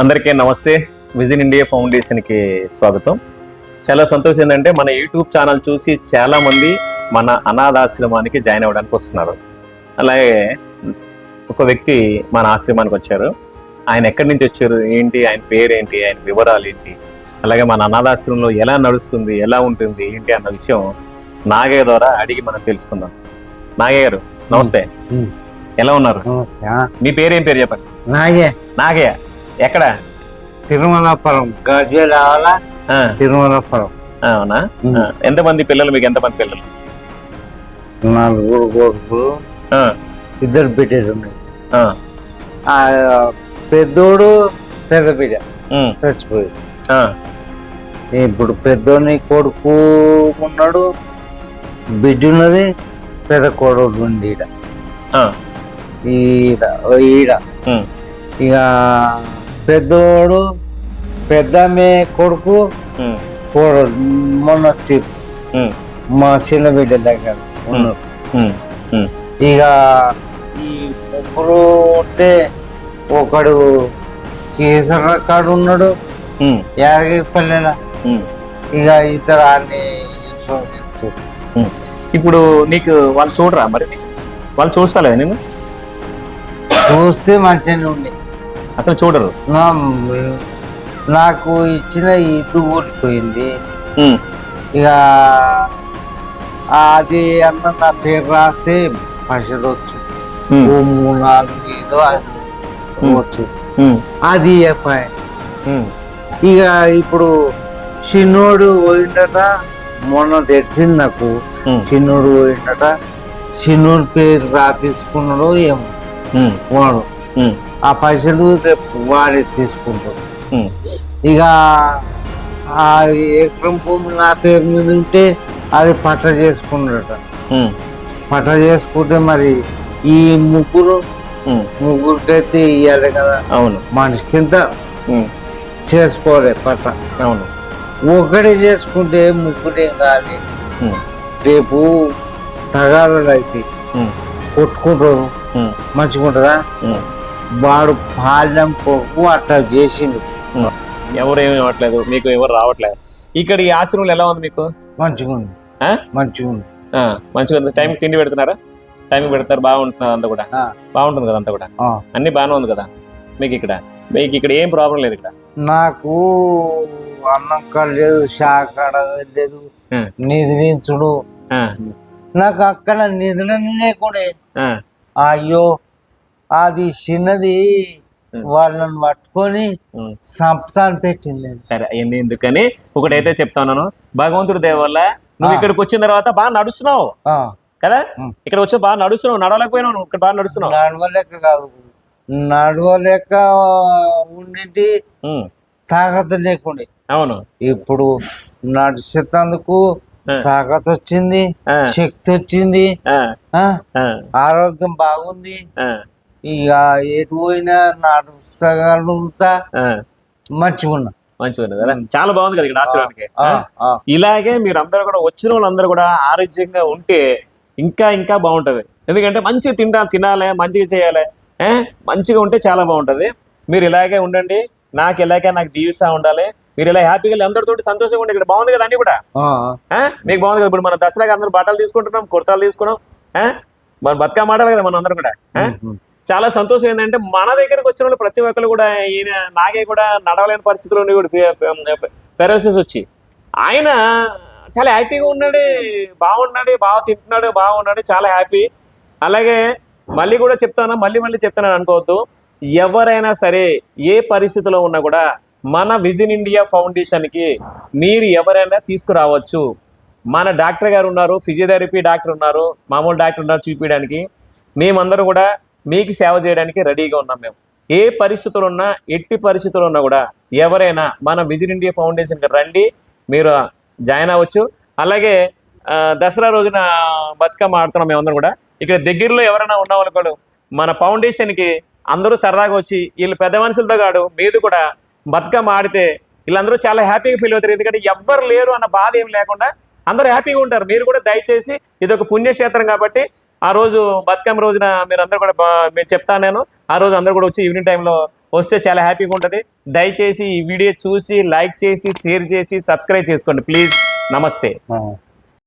అందరికీ నమస్తే. Vision India ఫౌండేషన్కి స్వాగతం. చాలా సంతోషం ఏంటంటే మన యూట్యూబ్ ఛానల్ చూసి చాలామంది మన అనాథాశ్రమానికి జాయిన్ అవ్వడానికి వస్తున్నారు. అలాగే ఒక వ్యక్తి మన ఆశ్రమానికి వచ్చారు. ఆయన ఎక్కడి నుంచి వచ్చారు, ఏంటి, ఆయన పేరేంటి, ఆయన వివరాలు ఏంటి, అలాగే మన అనాథాశ్రమంలో ఎలా నడుస్తుంది, ఎలా ఉంటుంది, ఏంటి అన్న విషయం నాగయ్య ద్వారా అడిగి మనం తెలుసుకుందాం. నాగయ్య గారు నమస్తే, ఎలా ఉన్నారు? మీ పేరేం పేరు చెప్పండి. నాగయ్య. ఎక్కడ? తిరుమలపురం, గజ్వేల తిరుమలపురం. అవునా? ఎంతమంది పిల్లలు మీకు? ఎంతమంది పిల్లలు? 4 కొడుకులు, 2 బిడ్డలు ఉన్నాయి. పెద్దోడు పెద్ద బిడ్డ చచ్చిపోయాడు. ఇప్పుడు పెద్దోని కొడుకు ఉన్నాడు, బిడ్డ ఉన్నది, పెద్ద కొడుకు ఉంది ఈడ. ఇక పెద్దోడు పెద్దమ్మే కొడుకు మొన్న మా చిన్న బిడ్డ దగ్గర ఉన్నాడు. ఇక ఈ ముగ్గురు ఉంటే ఒకడు కేసర కాడు ఉన్నాడు యాదగిరిపల్లెల. ఇక ఇతరు అన్ని. ఇప్పుడు నీకు వాళ్ళు చూడరా? మరి వాళ్ళు చూస్తలే నేను చూస్తే మంచిగానే ఉండే. అసలు చూడరు. నాకు ఇచ్చిన ఇల్లు కూలిపోయింది. ఇక అది అన్న నా పేరు రాస్తే పైసలు వచ్చు, 3-4 ఏదో అది వచ్చు, అది చెప్పాయి. ఇక ఇప్పుడు చిన్నోడు పోయిండట, మొన్న తెలిసింది నాకు. చిన్నోడు పోయిండట, చిన్నోడు పేరు రాపించుకున్నాడు ఏమో వాడు. ఆ పైసలు రేపు వాడే తీసుకుంటాడు. ఇక ఆ ఎకరం భూమి నా పేరు మీద ఉంటే అది పట్ట చేసుకున్నాడట. పట్ట చేసుకుంటే మరి ఈ ముగ్గురికైతే ఇవ్వాలి కదా. అవును, మనిషి కింద చేసుకోవాలి పట్ట. అవును, ఒకటే చేసుకుంటే ముగ్గురేం కాదు. రేపు తగాదాలు అయితే కొట్టుకుంటారు, మంచిగా ఉంటుందా? వాడు పాలెం కొడుకు అట్లా చేసిండు. ఎవరేమి ఇవ్వట్లేదు, మీకు ఎవరు రావట్లేదు. ఇక్కడ ఈ ఆశ్రమంలో ఎలా ఉంది మీకు? మంచిగా ఉంది, మంచిగా ఉంది, మంచిగా ఉంది. టైంకి తిండి పెడుతున్నారా? టైంకి పెడతారు, బాగుంటున్నారు అంతా కూడా? బాగుంటుంది కదా అంతా కూడా, అన్ని బాగానే ఉంది కదా మీకు ఇక్కడ? మీకు ఇక్కడ ఏం ప్రాబ్లం లేదు ఇక్కడ? నాకు అన్నం లేదు, షాక్ లేదు, నిద్రించుడు. నాకు అక్కడ నిద్రనే కూడా. అయ్యో, అది చిన్నది వాళ్ళని పట్టుకొని సంపసాన్ని పెట్టింది. సరే, అయ్యింది. ఎందుకని ఒకటైతే చెప్తాను, భగవంతుడి దయ వల్ల నువ్వు ఇక్కడికి వచ్చిన తర్వాత బాగా నడుస్తున్నావు కదా. ఇక్కడ వచ్చి బాగా నడుస్తున్నావు, నడవలేకపోయినావు. నువ్వు ఇక్కడ బాగా నడుస్తున్నావు. నడవలేక కాదు, నడవలేక ఉండి తాకత లేకుండే. అవును, ఇప్పుడు నడిచేందుకు తాకత వచ్చింది, శక్తి వచ్చింది, ఆరోగ్యం బాగుంది. ఇక ఎటు పోయినా నడుస్తగలుగుతా, మంచిగా ఉన్నా. మంచిగా ఉంది కదా, చాలా బాగుంది కదా ఇక్కడ ఆశ్రమానికి. ఇలాగే మీరు అందరూ కూడా, వచ్చిన వాళ్ళందరూ కూడా ఆరోగ్యంగా ఉంటే ఇంకా ఇంకా బాగుంటది. ఎందుకంటే మంచిగా తినాలి, మంచిగా చేయాలి, మంచిగా ఉంటే చాలా బాగుంటది. మీరు ఇలాగే ఉండండి, నాకు దీవిస్తా ఉండాలి. మీరు ఇలా హ్యాపీగా అందరితో సంతోషంగా ఉండి. ఇక్కడ బాగుంది కదా అన్ని కూడా, మీకు బాగుంది కదా. ఇప్పుడు మన దసరాకి అందరూ బట్టలు తీసుకుంటున్నాం, కుర్తాలు తీసుకున్నాం, మన బతుకమ్మ ఆడాలి కదా మనం అందరూ కూడా. చాలా సంతోషం ఏంటంటే మన దగ్గరకు వచ్చిన వాళ్ళు ప్రతి ఒక్కరు కూడా, ఈయన నాగే కూడా నడవలేని పరిస్థితుల్లో కూడా పెరాలసిస్ వచ్చి ఆయన చాలా హ్యాపీగా ఉన్నాడు, బాగున్నాడు, బాగా తింటున్నాడు, బాగున్నాడు, చాలా హ్యాపీ. అలాగే మళ్ళీ కూడా చెప్తాను, మళ్ళీ చెప్తాను అనుకోవద్దు. ఎవరైనా సరే ఏ పరిస్థితిలో ఉన్నా కూడా మన విజన్ ఇండియా ఫౌండేషన్కి మీరు ఎవరైనా తీసుకురావచ్చు. మన డాక్టర్ గారు ఉన్నారు, ఫిజియోథెరపీ డాక్టర్ ఉన్నారు, మామూలు డాక్టర్ ఉన్నారు చూపించడానికి. మేమందరూ కూడా మీకు సేవ చేయడానికి రెడీగా ఉన్నాం. మేము ఏ పరిస్థితులు ఉన్నా, ఎట్టి పరిస్థితులు ఉన్నా కూడా ఎవరైనా మన విజన్ ఇండియా ఫౌండేషన్కి రండి, మీరు జాయిన్ అవ్వచ్చు. అలాగే దసరా రోజున బతుకమ్మ ఆడుతున్నాం మేమందరం కూడా. ఇక్కడ దగ్గరలో ఎవరైనా ఉన్న వాళ్ళు కూడా మన ఫౌండేషన్కి అందరూ సరదాగా వచ్చి, వీళ్ళు పెద్ద మనుషులతో కాదు మీద కూడా బతుకమ్మ ఆడితే వీళ్ళందరూ చాలా హ్యాపీగా ఫీల్ అవుతారు. ఎందుకంటే ఎవ్వరు లేరు అన్న బాధ ఏం లేకుండా అందరూ హ్యాపీగా ఉంటారు. మీరు కూడా దయచేసి, ఇది ఒక పుణ్యక్షేత్రం కాబట్టి ఆ రోజు బతుకమ్మ రోజున మీరు అందరూ కూడా, మేము చెప్తాను నేను, ఆ రోజు అందరూ కూడా వచ్చి ఈవినింగ్ టైంలో వస్తే చాలా హ్యాపీగా ఉంటుంది. దయచేసి ఈ వీడియో చూసి లైక్ చేసి షేర్ చేసి సబ్స్క్రైబ్ చేసుకోండి ప్లీజ్. నమస్తే.